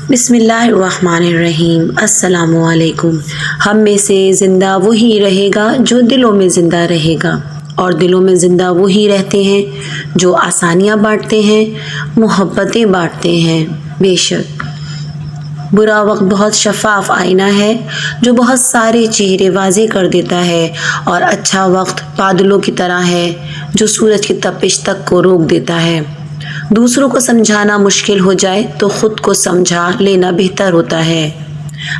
بسم اللہ الرحمن الرحیم۔ السلام علیکم۔ ہم میں سے زندہ وہی رہے گا جو دلوں میں زندہ رہے گا، اور دلوں میں زندہ وہی رہتے ہیں جو آسانیاں بانٹتے ہیں، محبتیں بانٹتے ہیں۔ بے شک برا وقت بہت شفاف آئینہ ہے جو بہت سارے چہرے واضح کر دیتا ہے، اور اچھا وقت بادلوں کی طرح ہے جو سورج کی تپش تک کو روک دیتا ہے۔ دوسروں کو سمجھانا مشکل ہو جائے تو خود کو سمجھا لینا بہتر ہوتا ہے۔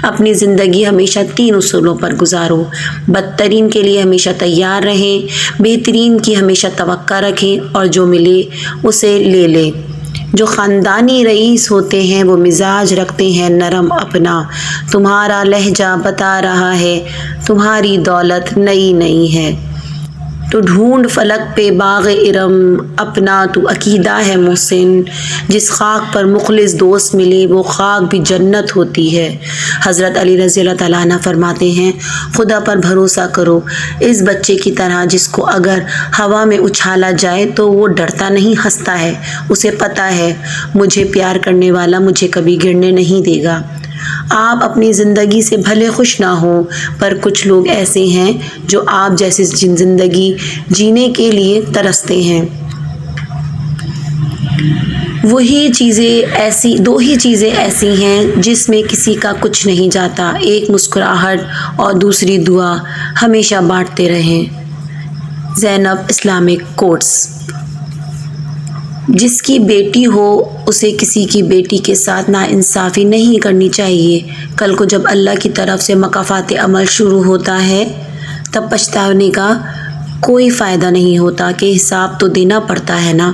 اپنی زندگی ہمیشہ 3 اصولوں پر گزارو: بدترین کے لیے ہمیشہ تیار رہیں، بہترین کی ہمیشہ توقع رکھیں، اور جو ملے اسے لے لیں۔ جو خاندانی رئیس ہوتے ہیں وہ مزاج رکھتے ہیں نرم اپنا، تمہارا لہجہ بتا رہا ہے تمہاری دولت نئی نئی ہے۔ تو ڈھونڈ فلک پہ باغ ارم اپنا، تو عقیدہ ہے محسن۔ جس خاک پر مخلص دوست ملے وہ خاک بھی جنت ہوتی ہے۔ حضرت علی رضی اللہ تعالیٰ عنہ فرماتے ہیں، خدا پر بھروسہ کرو اس بچے کی طرح جس کو اگر ہوا میں اچھالا جائے تو وہ ڈرتا نہیں، ہنستا ہے۔ اسے پتہ ہے مجھے پیار کرنے والا مجھے کبھی گرنے نہیں دے گا۔ آپ اپنی زندگی سے بھلے خوش نہ ہوں، پر کچھ لوگ ایسے ہیں جو آپ جیسی زندگی جینے کے لیے ترستے ہیں۔ دو ہی چیزیں ایسی ہیں جس میں کسی کا کچھ نہیں جاتا، ایک مسکراہٹ اور دوسری دعا۔ ہمیشہ بانٹتے رہیں۔ زینب اسلامک کوٹس۔ جس کی بیٹی ہو اسے کسی کی بیٹی کے ساتھ ناانصافی نہیں کرنی چاہیے۔ کل کو جب اللہ کی طرف سے مکافات عمل شروع ہوتا ہے تب پچھتانے کا کوئی فائدہ نہیں ہوتا کہ حساب تو دینا پڑتا ہے نا۔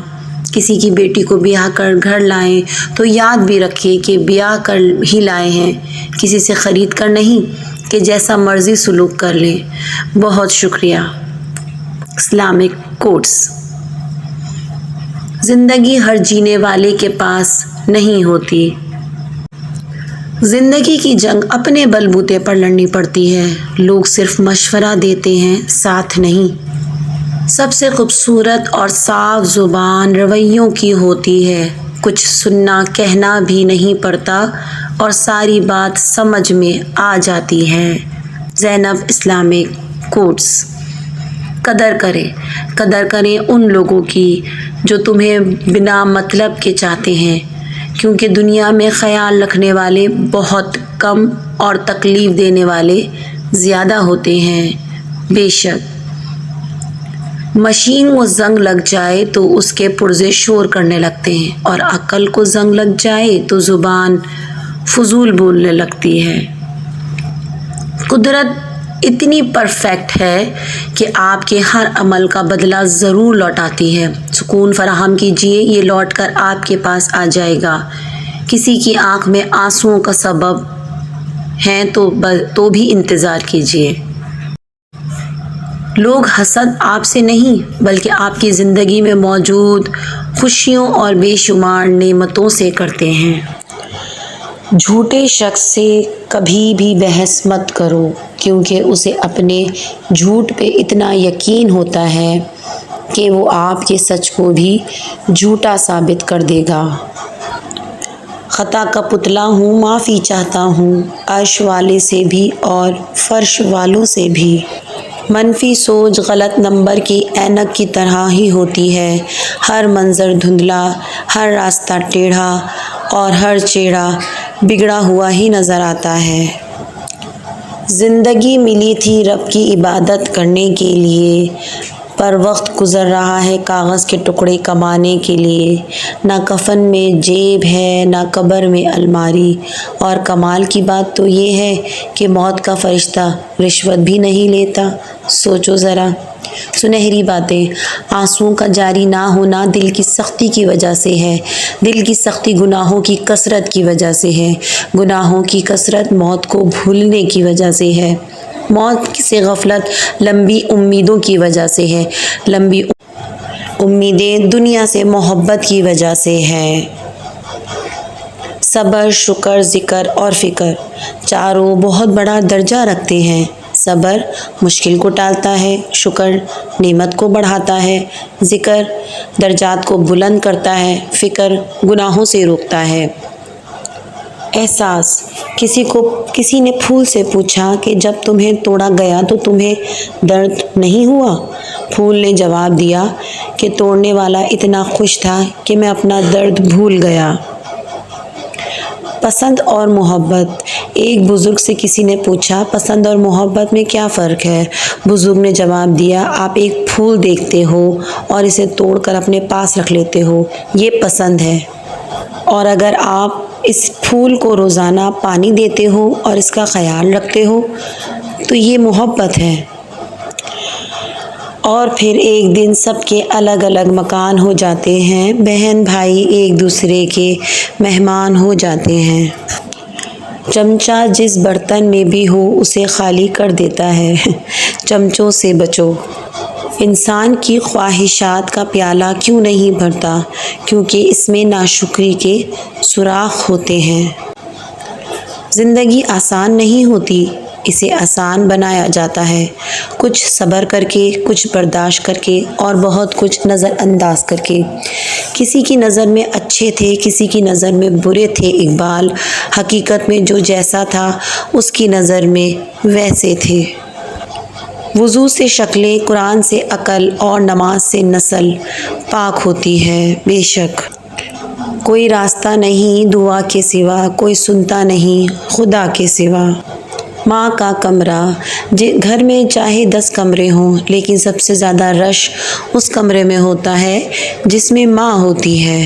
کسی کی بیٹی کو بیاہ کر گھر لائیں تو یاد بھی رکھیں کہ بیاہ کر ہی لائے ہیں، کسی سے خرید کر نہیں کہ جیسا مرضی سلوک کر لیں۔ بہت شکریہ۔ Islamic quotes. زندگی ہر جینے والے کے پاس نہیں ہوتی۔ زندگی کی جنگ اپنے بل بوتے پر لڑنی پڑتی ہے۔ لوگ صرف مشورہ دیتے ہیں، ساتھ نہیں۔ سب سے خوبصورت اور صاف زبان رویوں کی ہوتی ہے۔ کچھ سننا کہنا بھی نہیں پڑتا اور ساری بات سمجھ میں آ جاتی ہے۔ زینب اسلامک کوٹس۔ قدر کریں ان لوگوں کی جو تمہیں بنا مطلب کے چاہتے ہیں، کیونکہ دنیا میں خیال رکھنے والے بہت کم اور تکلیف دینے والے زیادہ ہوتے ہیں۔ بے شک مشین کو زنگ لگ جائے تو اس کے پرزے شور کرنے لگتے ہیں، اور عقل کو زنگ لگ جائے تو زبان فضول بولنے لگتی ہے۔ قدرت اتنی پرفیکٹ ہے کہ آپ کے ہر عمل کا بدلہ ضرور لوٹاتی ہے۔ سکون فراہم کیجیے، یہ لوٹ کر آپ کے پاس آ جائے گا۔ کسی کی آنکھ میں آنسوؤں کا سبب ہیں تو بھی انتظار کیجیے۔ لوگ حسد آپ سے نہیں بلکہ آپ کی زندگی میں موجود خوشیوں اور بے شمار نعمتوں سے کرتے ہیں۔ جھوٹے شخص سے کبھی بھی بحث مت کرو، کیونکہ اسے اپنے جھوٹ پہ اتنا یقین ہوتا ہے کہ وہ آپ کے سچ کو بھی جھوٹا ثابت کر دے گا۔ خطا کا پتلا ہوں، معافی چاہتا ہوں، عرش والے سے بھی اور فرش والوں سے بھی۔ منفی سوچ غلط نمبر کی اینک کی طرح ہی ہوتی ہے۔ ہر منظر دھندلا، ہر راستہ ٹیڑھا اور ہر چہرہ بگڑا ہوا ہی نظر آتا ہے۔ زندگی ملی تھی رب کی عبادت کرنے کے لیے، پر وقت گزر رہا ہے کاغذ کے ٹکڑے کمانے کے لیے۔ نہ کفن میں جیب ہے نہ قبر میں الماری، اور کمال کی بات تو یہ ہے کہ موت کا فرشتہ رشوت بھی نہیں لیتا۔ سوچو ذرا۔ سنہری باتیں۔ آنسوؤں کا جاری نہ ہونا دل کی سختی کی وجہ سے ہے۔ دل کی سختی گناہوں کی کثرت کی وجہ سے ہے۔ گناہوں کی کثرت موت کو بھولنے کی وجہ سے ہے۔ موت سے غفلت لمبی امیدوں کی وجہ سے ہے۔ لمبی امیدیں دنیا سے محبت کی وجہ سے ہے۔ صبر، شکر، ذکر اور فکر چاروں بہت بڑا درجہ رکھتے ہیں۔ صبر مشکل کو ٹالتا ہے، شکر نعمت کو بڑھاتا ہے، ذکر درجات کو بلند کرتا ہے، فکر گناہوں سے روکتا ہے۔ احساس۔ کسی نے پھول سے پوچھا کہ جب تمہیں توڑا گیا تو تمہیں درد نہیں ہوا؟ پھول نے جواب دیا کہ توڑنے والا اتنا خوش تھا کہ میں اپنا درد بھول گیا۔ پسند اور محبت۔ ایک بزرگ سے کسی نے پوچھا پسند اور محبت میں کیا فرق ہے؟ بزرگ نے جواب دیا آپ ایک پھول دیکھتے ہو اور اسے توڑ کر اپنے پاس رکھ لیتے ہو، یہ پسند ہے، اور اگر آپ اس پھول کو روزانہ پانی دیتے ہو اور اس کا خیال رکھتے ہو تو یہ محبت ہے۔ اور پھر ایک دن سب کے الگ الگ مکان ہو جاتے ہیں، بہن بھائی ایک دوسرے کے مہمان ہو جاتے ہیں۔ چمچہ جس برتن میں بھی ہو اسے خالی کر دیتا ہے، چمچوں سے بچو۔ انسان کی خواہشات کا پیالہ کیوں نہیں بھرتا؟ کیونکہ اس میں ناشکری کے سوراخ ہوتے ہیں۔ زندگی آسان نہیں ہوتی، اسے آسان بنایا جاتا ہے، کچھ صبر کر کے، کچھ برداشت کر کے اور بہت کچھ نظر انداز کر کے۔ کسی کی نظر میں اچھے تھے، کسی کی نظر میں برے تھے اقبال، حقیقت میں جو جیسا تھا اس کی نظر میں ویسے تھے۔ وضو سے شکلیں، قرآن سے عقل اور نماز سے نسل پاک ہوتی ہے۔ بے شک کوئی راستہ نہیں دعا کے سوا، کوئی سنتا نہیں خدا کے سوا۔ ماں کا کمرہ۔ گھر میں چاہے 10 کمرے ہوں لیکن سب سے زیادہ رش اس کمرے میں ہوتا ہے جس میں ماں ہوتی ہے۔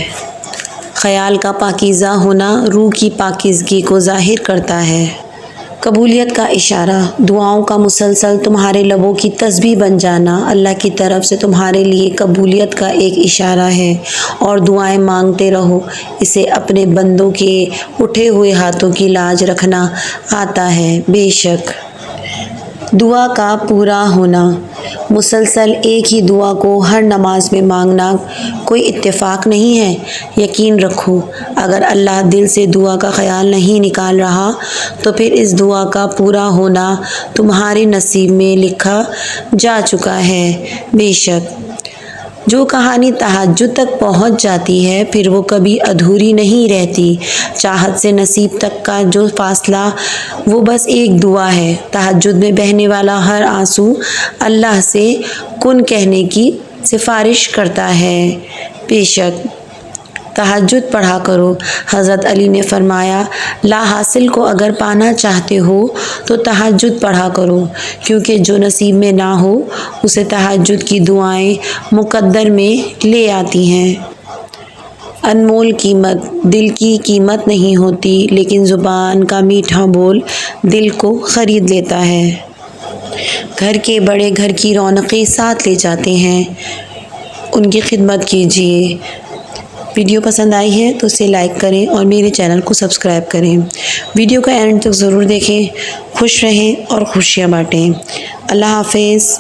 خیال کا پاکیزہ ہونا روح کی پاکیزگی کو ظاہر کرتا ہے۔ قبولیت کا اشارہ۔ دعاؤں کا مسلسل تمہارے لبوں کی تسبیح بن جانا اللہ کی طرف سے تمہارے لیے قبولیت کا ایک اشارہ ہے، اور دعائیں مانگتے رہو، اسے اپنے بندوں کے اٹھے ہوئے ہاتھوں کی لاج رکھنا آتا ہے۔ بے شک دعا کا پورا ہونا۔ مسلسل ایک ہی دعا کو ہر نماز میں مانگنا کوئی اتفاق نہیں ہے۔ یقین رکھو اگر اللہ دل سے دعا کا خیال نہیں نکال رہا تو پھر اس دعا کا پورا ہونا تمہارے نصیب میں لکھا جا چکا ہے۔ بے شک جو کہانی تہجد تک پہنچ جاتی ہے پھر وہ کبھی ادھوری نہیں رہتی۔ چاہت سے نصیب تک کا جو فاصلہ وہ بس ایک دعا ہے۔ تہجد میں بہنے والا ہر آنسو اللہ سے کن کہنے کی سفارش کرتا ہے۔ بے شک تہجد پڑھا کرو۔ حضرت علی نے فرمایا لا حاصل کو اگر پانا چاہتے ہو تو تہجد پڑھا کرو، کیونکہ جو نصیب میں نہ ہو اسے تہجد کی دعائیں مقدر میں لے آتی ہیں۔ انمول قیمت۔ دل کی قیمت نہیں ہوتی لیکن زبان کا میٹھا بول دل کو خرید لیتا ہے۔ گھر کے بڑے گھر کی رونقیں ساتھ لے جاتے ہیں، ان کی خدمت کیجیے۔ ویڈیو پسند آئی ہے تو اسے لائک کریں اور میرے چینل کو سبسکرائب کریں۔ ویڈیو کا اینڈ تک ضرور دیکھیں۔ خوش رہیں اور خوشیاں بانٹیں۔ اللہ حافظ۔